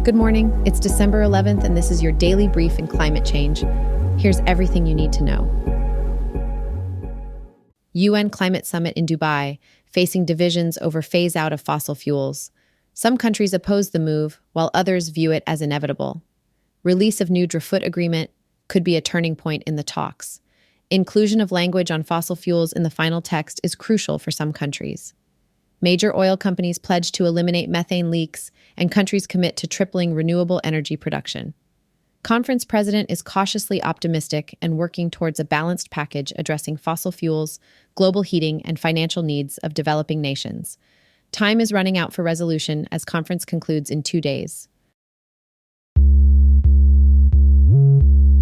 Good morning. It's December 11th, and this is your daily brief in climate change. Here's everything you need to know. UN Climate Summit in Dubai, facing divisions over phase out of fossil fuels. Some countries oppose the move, while others view it as inevitable. Release of new Drafoot agreement could be a turning point in the talks. Inclusion of language on fossil fuels in the final text is crucial for some countries. Major oil companies pledge to eliminate methane leaks, and countries commit to tripling renewable energy production. Conference president is cautiously optimistic and working towards a balanced package addressing fossil fuels, global heating, and financial needs of developing nations. Time is running out for resolution as conference concludes in 2 days.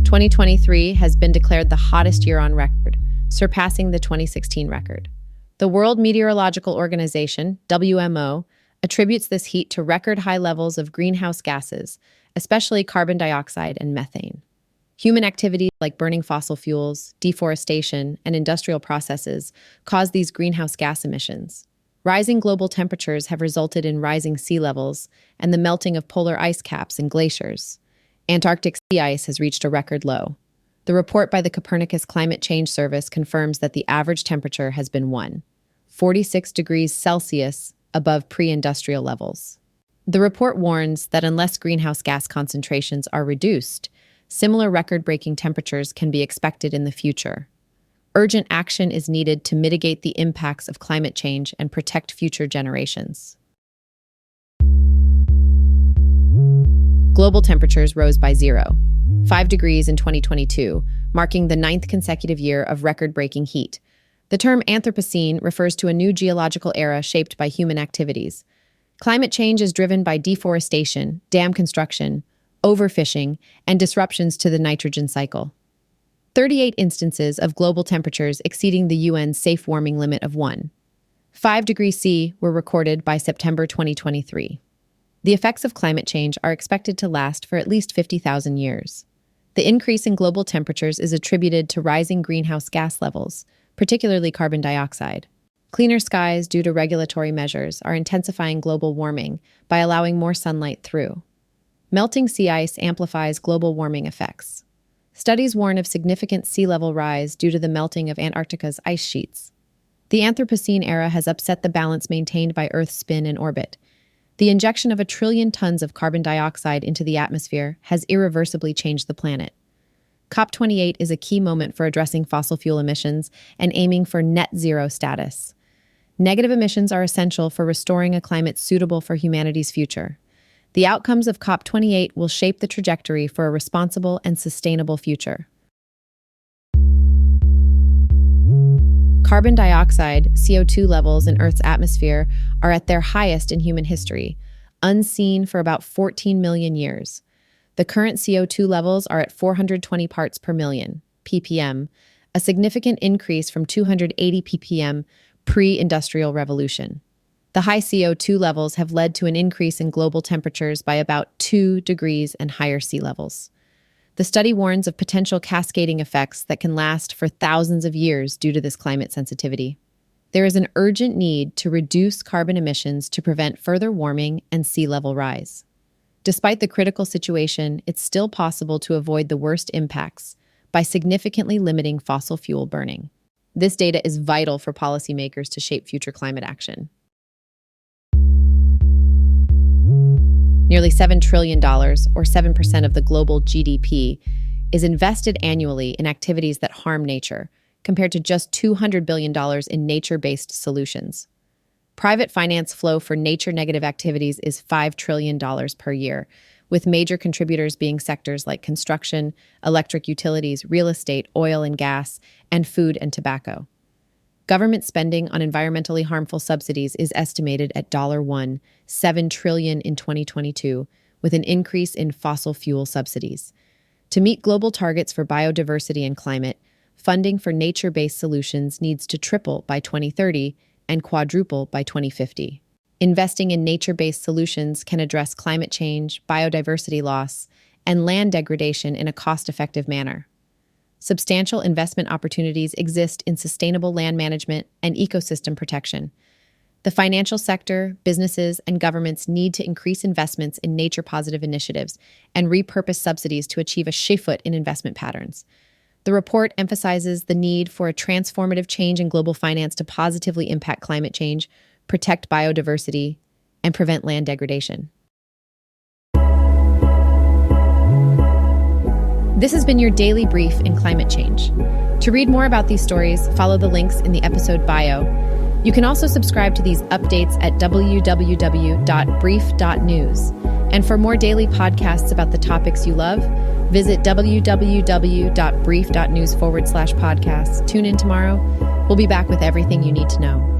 2023 has been declared the hottest year on record, surpassing the 2016 record. The World Meteorological Organization, WMO, attributes this heat to record high levels of greenhouse gases, especially carbon dioxide and methane. Human activities like burning fossil fuels, deforestation, and industrial processes cause these greenhouse gas emissions. Rising global temperatures have resulted in rising sea levels and the melting of polar ice caps and glaciers. Antarctic sea ice has reached a record low. The report by the Copernicus Climate Change Service confirms that the average temperature has been 1.46 degrees Celsius above pre-industrial levels. The report warns that unless greenhouse gas concentrations are reduced, similar record-breaking temperatures can be expected in the future. Urgent action is needed to mitigate the impacts of climate change and protect future generations. Global temperatures rose by 0.5 degrees in 2022, marking the 9th consecutive year of record-breaking heat. The term Anthropocene refers to a new geological era shaped by human activities. Climate change is driven by deforestation, dam construction, overfishing, and disruptions to the nitrogen cycle. 38 instances of global temperatures exceeding the UN's safe warming limit of 1.5 degrees C were recorded by September 2023. The effects of climate change are expected to last for at least 50,000 years. The increase in global temperatures is attributed to rising greenhouse gas levels, particularly carbon dioxide. Cleaner skies due to regulatory measures are intensifying global warming by allowing more sunlight through. Melting sea ice amplifies global warming effects. Studies warn of significant sea level rise due to the melting of Antarctica's ice sheets. The Anthropocene era has upset the balance maintained by Earth's spin and orbit. The injection of 1 trillion tons of carbon dioxide into the atmosphere has irreversibly changed the planet. COP28 is a key moment for addressing fossil fuel emissions and aiming for net zero status. Negative emissions are essential for restoring a climate suitable for humanity's future. The outcomes of COP28 will shape the trajectory for a responsible and sustainable future. Carbon dioxide, CO2 levels in Earth's atmosphere are at their highest in human history, unseen for about 14 million years. The current CO2 levels are at 420 parts per million, ppm, a significant increase from 280 ppm pre-industrial revolution. The high CO2 levels have led to an increase in global temperatures by about 2 degrees and higher sea levels. The study warns of potential cascading effects that can last for thousands of years due to this climate sensitivity. There is an urgent need to reduce carbon emissions to prevent further warming and sea level rise. Despite the critical situation, it's still possible to avoid the worst impacts by significantly limiting fossil fuel burning. This data is vital for policymakers to shape future climate action. Nearly $7 trillion, or 7% of the global GDP, is invested annually in activities that harm nature, compared to just $200 billion in nature-based solutions. Private finance flow for nature-negative activities is $5 trillion per year, with major contributors being sectors like construction, electric utilities, real estate, oil and gas, and food and tobacco. Government spending on environmentally harmful subsidies is estimated at $1.7 trillion in 2022, with an increase in fossil fuel subsidies. To meet global targets for biodiversity and climate, funding for nature-based solutions needs to triple by 2030 and quadruple by 2050. Investing in nature-based solutions can address climate change, biodiversity loss, and land degradation in a cost-effective manner. Substantial investment opportunities exist in sustainable land management and ecosystem protection. The financial sector, businesses, and governments need to increase investments in nature-positive initiatives and repurpose subsidies to achieve a shift in investment patterns. The report emphasizes the need for a transformative change in global finance to positively impact climate change, protect biodiversity, and prevent land degradation. This has been your daily brief in climate change. To read more about these stories, follow the links in the episode bio. You can also subscribe to these updates at www.brief.news. And for more daily podcasts about the topics you love, visit www.brief.news/podcast. Tune in tomorrow. We'll be back with everything you need to know.